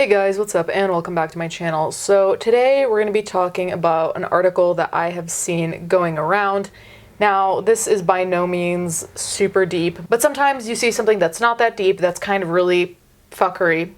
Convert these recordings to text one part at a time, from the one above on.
Hey guys, what's up, and welcome back to my channel. So today we're going to be talking about an article that I have seen going around. Now, this is by no means super deep, but sometimes you see something that's not that deep, that's kind of really fuckery,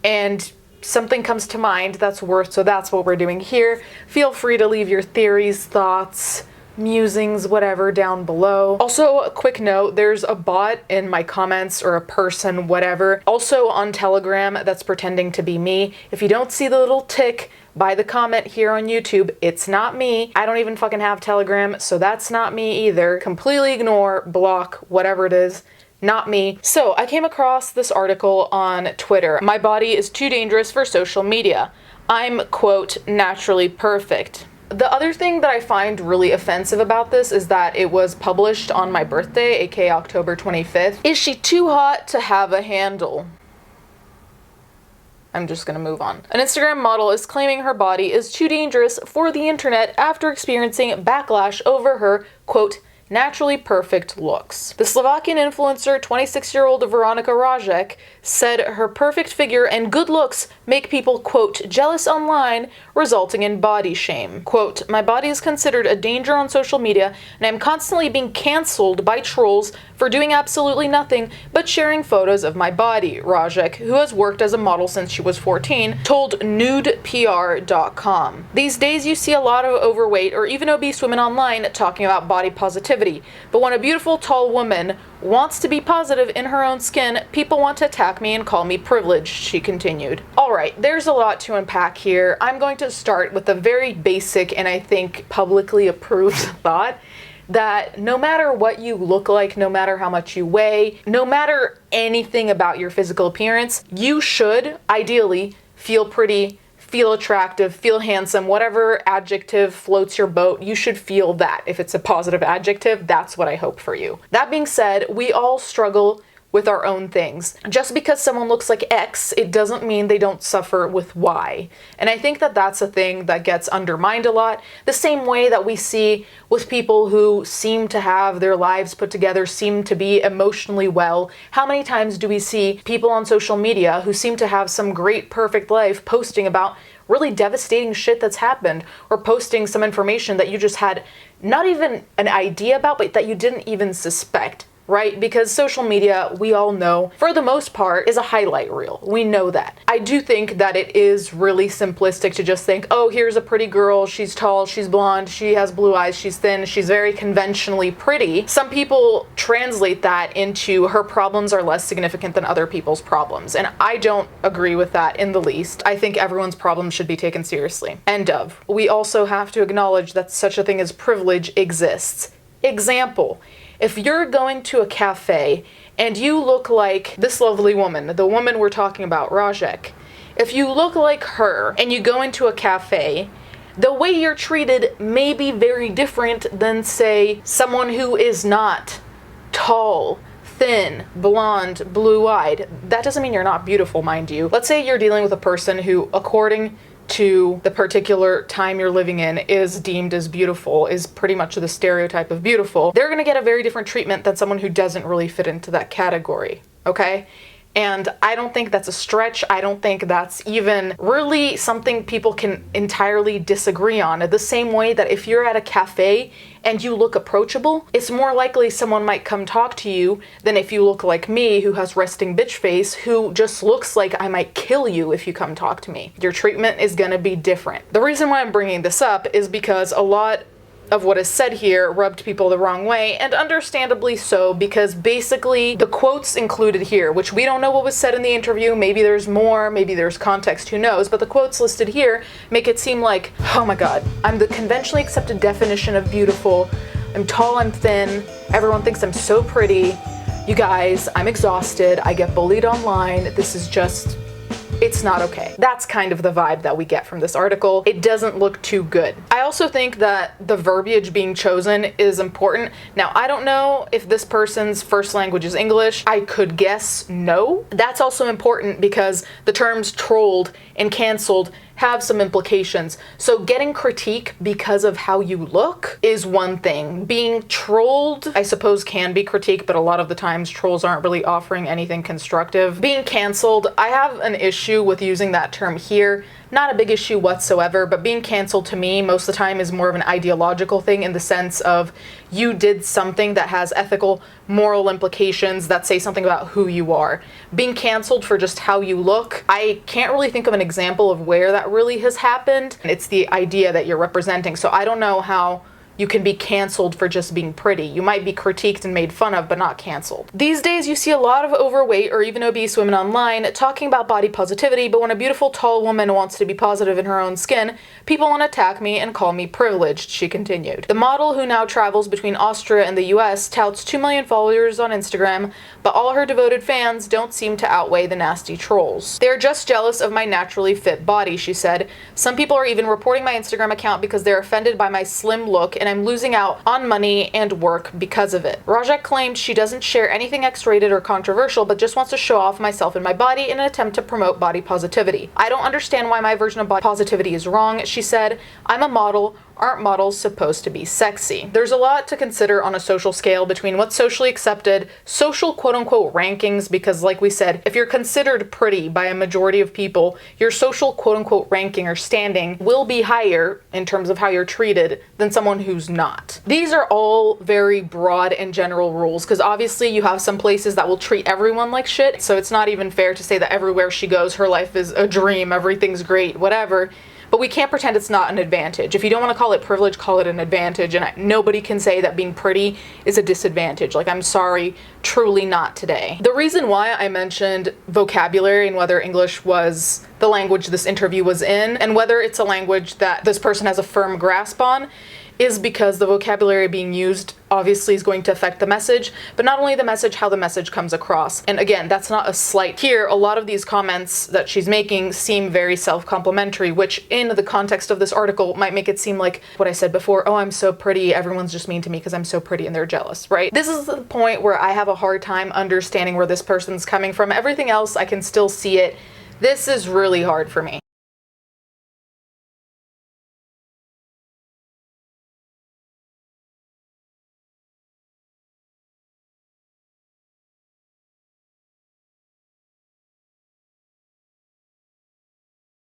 and something comes to mind that's worth, so that's what we're doing here. Feel free to leave your theories, thoughts, musings, whatever, down below. Also, a quick note, there's a bot in my comments, or a person, whatever, also on Telegram that's pretending to be me. If you don't see the little tick by the comment here on YouTube, it's not me. I don't even fucking have Telegram, so that's not me either. Completely ignore, block, whatever it is. Not me. So I came across this article on Twitter. My body is too dangerous for social media. I'm, quote, naturally perfect. The other thing that I find really offensive about this is that it was published on my birthday, aka October 25th. Is she too hot to have a handle? I'm just gonna move on. An Instagram model is claiming her body is too dangerous for the internet after experiencing backlash over her, quote, naturally perfect looks. The Slovakian influencer, 26-year-old Veronika Rajek, said her perfect figure and good looks make people, quote, jealous online, resulting in body shame. Quote, my body is considered a danger on social media, and I'm constantly being canceled by trolls for doing absolutely nothing but sharing photos of my body, Rajek, who has worked as a model since she was 14, told nudepr.com. These days you see a lot of overweight or even obese women online talking about body positivity, but when a beautiful tall woman wants to be positive in her own skin, people want to attack me and call me privileged, she continued. Alright, there's a lot to unpack here. I'm going to start with a very basic and I think publicly approved thought that no matter what you look like, no matter how much you weigh, no matter anything about your physical appearance, you should, ideally, feel pretty, feel attractive, feel handsome, whatever adjective floats your boat, you should feel that. If it's a positive adjective, that's what I hope for you. That being said, we all struggle with our own things. Just because someone looks like X, it doesn't mean they don't suffer with Y. And I think that that's a thing that gets undermined a lot, the same way that we see with people who seem to have their lives put together, seem to be emotionally well. How many times do we see people on social media who seem to have some great, perfect life posting about really devastating shit that's happened, or posting some information that you just had not even an idea about, but that you didn't even suspect? Right? Because social media, we all know, for the most part, is a highlight reel. We know that. I do think that it is really simplistic to just think, oh, here's a pretty girl, she's tall, she's blonde, she has blue eyes, she's thin, she's very conventionally pretty. Some people translate that into her problems are less significant than other people's problems, and I don't agree with that in the least. I think everyone's problems should be taken seriously. End of. We also have to acknowledge that such a thing as privilege exists. Example. If you're going to a cafe and you look like this lovely woman, the woman we're talking about, Rajek, if you look like her and you go into a cafe, the way you're treated may be very different than, say, someone who is not tall, thin, blonde, blue-eyed. That doesn't mean you're not beautiful, mind you. Let's say you're dealing with a person who, according to the particular time you're living in, is deemed as beautiful, is pretty much the stereotype of beautiful. They're gonna get a very different treatment than someone who doesn't really fit into that category, okay? And I don't think that's a stretch. I don't think that's even really something people can entirely disagree on. The same way that if you're at a cafe and you look approachable, it's more likely someone might come talk to you than if you look like me, who has resting bitch face, who just looks like I might kill you if you come talk to me. Your treatment is gonna be different. The reason why I'm bringing this up is because a lot of what is said here rubbed people the wrong way, and understandably so, because basically the quotes included here, which we don't know what was said in the interview, maybe there's more, maybe there's context, who knows, but the quotes listed here make it seem like, oh my god, I'm the conventionally accepted definition of beautiful, I'm tall, I'm thin, everyone thinks I'm so pretty, you guys, I'm exhausted, I get bullied online, this is just, it's not okay. That's kind of the vibe that we get from this article. It doesn't look too good. I also think that the verbiage being chosen is important. Now, I don't know if this person's first language is English. I could guess no. That's also important because the terms trolled and canceled have some implications. So getting critique because of how you look is one thing. Being trolled, I suppose, can be critique, but a lot of the times trolls aren't really offering anything constructive. Being canceled, I have an issue with using that term here. Not a big issue whatsoever, but being canceled to me most of the time is more of an ideological thing, in the sense of you did something that has ethical, moral implications that say something about who you are. Being canceled for just how you look, I can't really think of an example of where that really has happened. It's the idea that you're representing. So I don't know how you can be canceled for just being pretty. You might be critiqued and made fun of, but not canceled. These days, you see a lot of overweight or even obese women online talking about body positivity, but when a beautiful, tall woman wants to be positive in her own skin, people want to attack me and call me privileged, she continued. The model, who now travels between Austria and the US, touts 2 million followers on Instagram, but all her devoted fans don't seem to outweigh the nasty trolls. They're just jealous of my naturally fit body, she said. Some people are even reporting my Instagram account because they're offended by my slim look, and I'm losing out on money and work because of it. Rajak claimed she doesn't share anything X-rated or controversial, but just wants to show off myself and my body in an attempt to promote body positivity. I don't understand why my version of body positivity is wrong, she said. I'm a model. Aren't models supposed to be sexy? There's a lot to consider on a social scale between what's socially accepted, social quote-unquote rankings, because like we said, if you're considered pretty by a majority of people, your social quote-unquote ranking or standing will be higher in terms of how you're treated than someone who's not. These are all very broad and general rules, because obviously you have some places that will treat everyone like shit, so it's not even fair to say that everywhere she goes, her life is a dream, everything's great, whatever. But we can't pretend it's not an advantage. If you don't want to call it privilege, call it an advantage. And nobody can say that being pretty is a disadvantage. Like, I'm sorry, truly not today. The reason why I mentioned vocabulary and whether English was the language this interview was in, and whether it's a language that this person has a firm grasp on, is because the vocabulary being used obviously is going to affect the message, but not only the message, how the message comes across. And again, that's not a slight here. A lot of these comments that she's making seem very self-complimentary, which in the context of this article might make it seem like what I said before, oh, I'm so pretty, everyone's just mean to me because I'm so pretty and they're jealous, right? This is the point where I have a hard time understanding where this person's coming from. Everything else, I can still see it. This is really hard for me.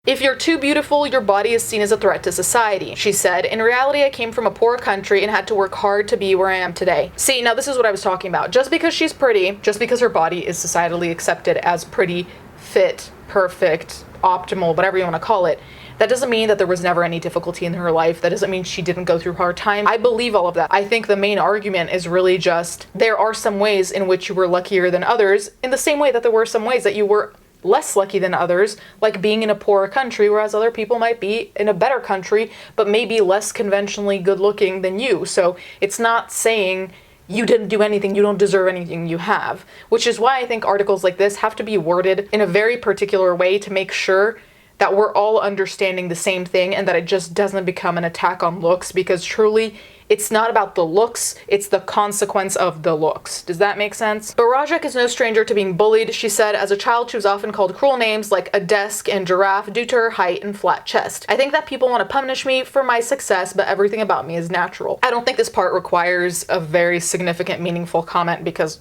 If you're too beautiful, your body is seen as a threat to society, she said. In reality, I came from a poor country and had to work hard to be where I am today. See, now this is what I was talking about. Just because she's pretty, just because her body is societally accepted as pretty, fit, perfect, optimal, whatever you want to call it, that doesn't mean that there was never any difficulty in her life. That doesn't mean she didn't go through hard time. I believe all of that. I think the main argument is really just there are some ways in which you were luckier than others, in the same way that there were some ways that you were less lucky than others, like being in a poorer country, whereas other people might be in a better country, but maybe less conventionally good looking than you. So it's not saying you didn't do anything, you don't deserve anything you have, which is why I think articles like this have to be worded in a very particular way to make sure that we're all understanding the same thing and that it just doesn't become an attack on looks, because truly it's not about the looks, it's the consequence of the looks. Does that make sense? But Rajak is no stranger to being bullied. She said, as a child, she was often called cruel names like a desk and giraffe due to her height and flat chest. I think that people want to punish me for my success, but everything about me is natural. I don't think this part requires a very significant, meaningful comment because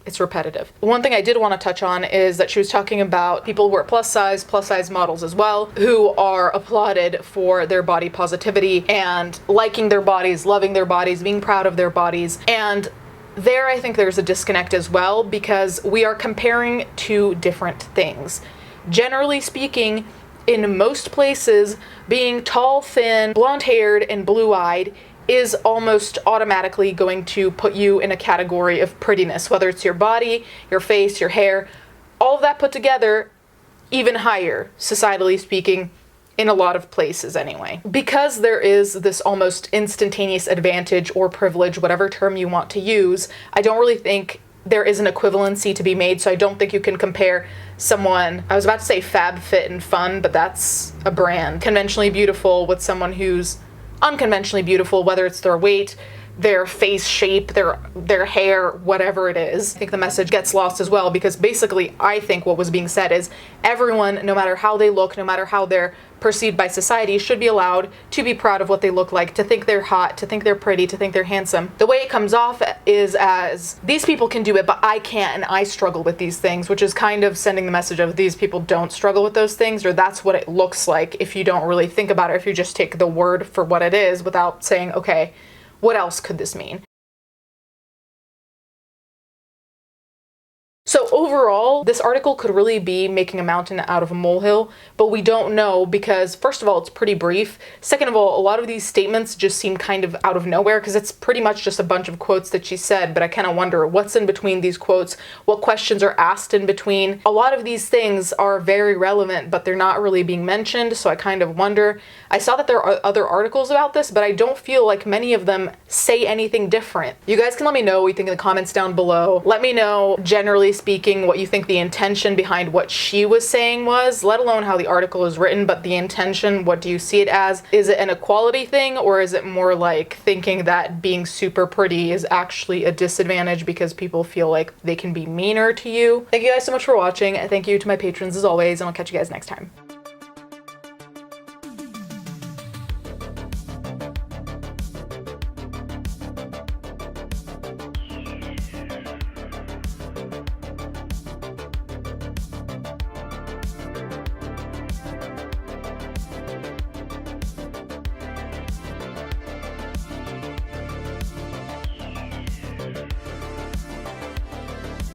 it's repetitive. One thing I did want to touch on is that she was talking about people who are plus size models as well, who are applauded for their body positivity and liking their bodies, loving their bodies, being proud of their bodies. And there I think there's a disconnect as well, because we are comparing two different things. Generally speaking, in most places, being tall, thin, blonde-haired, and blue-eyed is almost automatically going to put you in a category of prettiness, whether it's your body, your face, your hair, all of that put together, even higher, societally speaking, in a lot of places anyway. Because there is this almost instantaneous advantage or privilege, whatever term you want to use, I don't really think there is an equivalency to be made, so I don't think you can compare someone, I was about to say fab, fit, and fun, but that's a brand, conventionally beautiful with someone who's unconventionally beautiful, whether it's their weight, their face shape, their hair, whatever it is. I think the message gets lost as well, because basically I think what was being said is everyone, no matter how they look, no matter how they're perceived by society, should be allowed to be proud of what they look like, to think they're hot, to think they're pretty, to think they're handsome. The way it comes off is as these people can do it, but I can't, and I struggle with these things, which is kind of sending the message of these people don't struggle with those things, or that's what it looks like if you don't really think about it, if you just take the word for what it is without saying, okay, what else could this mean? So overall, this article could really be making a mountain out of a molehill, but we don't know because, first of all, it's pretty brief. Second of all, a lot of these statements just seem kind of out of nowhere because it's pretty much just a bunch of quotes that she said, but I kind of wonder what's in between these quotes, what questions are asked in between. A lot of these things are very relevant, but they're not really being mentioned, so I kind of wonder. I saw that there are other articles about this, but I don't feel like many of them say anything different. You guys can let me know what you think in the comments down below. Let me know, generally speaking, what you think the intention behind what she was saying was, let alone how the article is written, but the intention, what do you see it as? Is it an equality thing, or is it more like thinking that being super pretty is actually a disadvantage because people feel like they can be meaner to you? Thank you guys so much for watching, and thank you to my patrons as always, and I'll catch you guys next time.